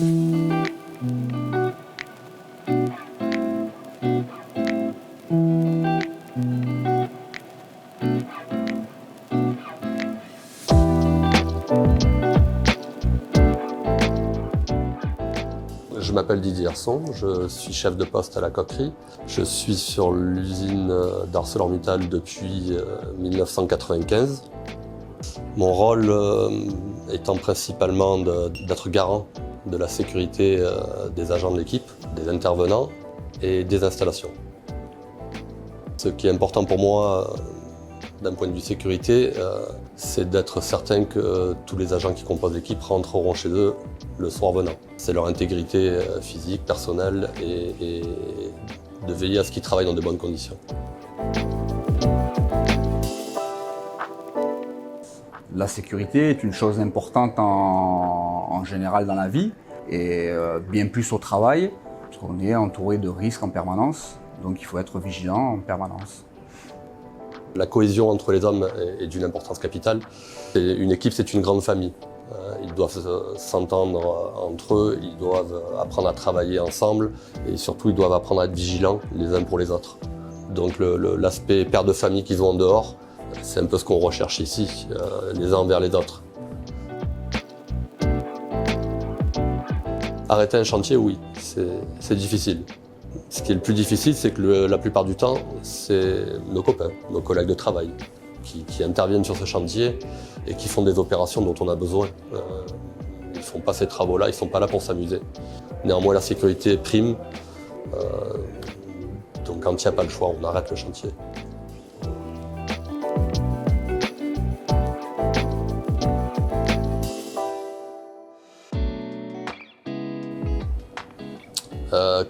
Je m'appelle Didier Herson, je suis chef de poste à la coquerie. Je suis sur l'usine d'ArcelorMittal depuis 1995. Mon rôle étant principalement d'être garant de la sécurité des agents de l'équipe, des intervenants et des installations. Ce qui est important pour moi d'un point de vue sécurité, c'est d'être certain que tous les agents qui composent l'équipe rentreront chez eux le soir venant. C'est leur intégrité physique, personnelle et de veiller à ce qu'ils travaillent dans de bonnes conditions. La sécurité est une chose importante en général dans la vie et bien plus au travail, parce qu'on est entouré de risques en permanence, donc il faut être vigilant en permanence. La cohésion entre les hommes est d'une importance capitale. Une équipe, c'est une grande famille. Ils doivent s'entendre entre eux, ils doivent apprendre à travailler ensemble et surtout ils doivent apprendre à être vigilants les uns pour les autres. Donc l'aspect père de famille qu'ils ont en dehors, c'est un peu ce qu'on recherche ici, les uns envers les autres. Arrêter un chantier, oui, c'est difficile. Ce qui est le plus difficile, c'est que la plupart du temps, c'est nos copains, nos collègues de travail qui interviennent sur ce chantier et qui font des opérations dont on a besoin. Ils ne font pas ces travaux-là, ils ne sont pas là pour s'amuser. Néanmoins, la sécurité prime. Donc quand il n'y a pas le choix, on arrête le chantier.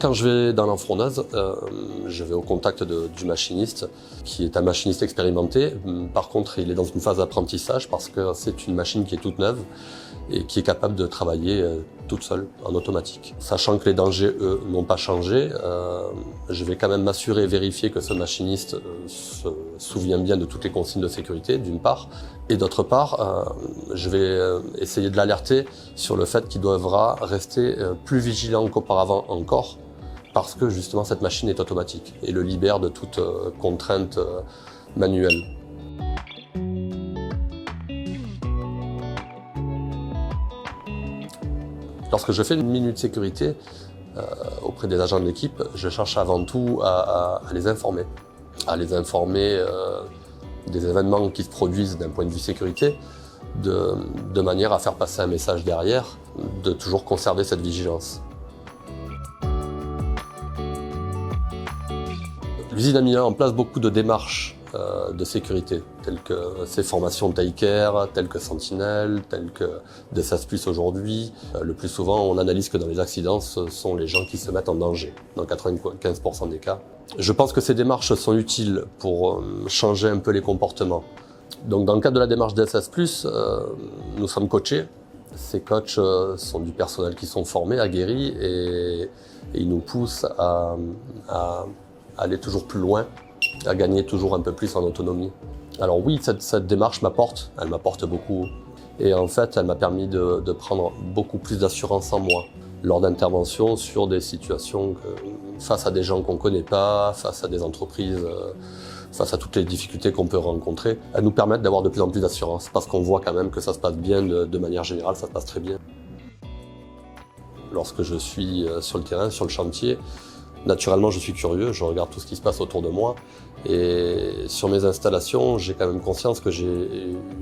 Quand je vais dans l'enfourneuse, je vais au contact du machiniste, qui est un machiniste expérimenté. Par contre, il est dans une phase d'apprentissage parce que c'est une machine qui est toute neuve et qui est capable de travailler toute seule, en automatique. Sachant que les dangers, eux, n'ont pas changé, je vais quand même m'assurer et vérifier que ce machiniste se souvient bien de toutes les consignes de sécurité, d'une part. Et d'autre part, je vais essayer de l'alerter sur le fait qu'il devra rester plus vigilant qu'auparavant encore, parce que justement cette machine est automatique et le libère de toute contrainte manuelle. Lorsque je fais une minute sécurité auprès des agents de l'équipe, je cherche avant tout à les informer. À les informer des événements qui se produisent d'un point de vue sécurité, de manière à faire passer un message derrière, de toujours conserver cette vigilance. L'usine a mis en place beaucoup de démarches de sécurité, telles que ces formations Taker, telles que Sentinelle, telles que DSS+ aujourd'hui. Le plus souvent, on analyse que dans les accidents, ce sont les gens qui se mettent en danger, dans 95% des cas. Je pense que ces démarches sont utiles pour changer un peu les comportements. Donc dans le cadre de la démarche DSS+, nous sommes coachés. Ces coachs sont du personnel qui sont formés, aguerris, et ils nous poussent à aller toujours plus loin, à gagner toujours un peu plus en autonomie. Alors oui, cette démarche elle m'apporte beaucoup. Et en fait, elle m'a permis de prendre beaucoup plus d'assurance en moi lors d'interventions sur des situations face à des gens qu'on ne connaît pas, face à des entreprises, face à toutes les difficultés qu'on peut rencontrer. Elles nous permettent d'avoir de plus en plus d'assurance parce qu'on voit quand même que ça se passe bien, de manière générale, ça se passe très bien. Lorsque je suis sur le terrain, sur le chantier, naturellement, je suis curieux, je regarde tout ce qui se passe autour de moi et sur mes installations, j'ai quand même conscience que j'ai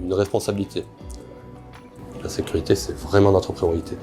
une responsabilité. La sécurité, c'est vraiment notre priorité.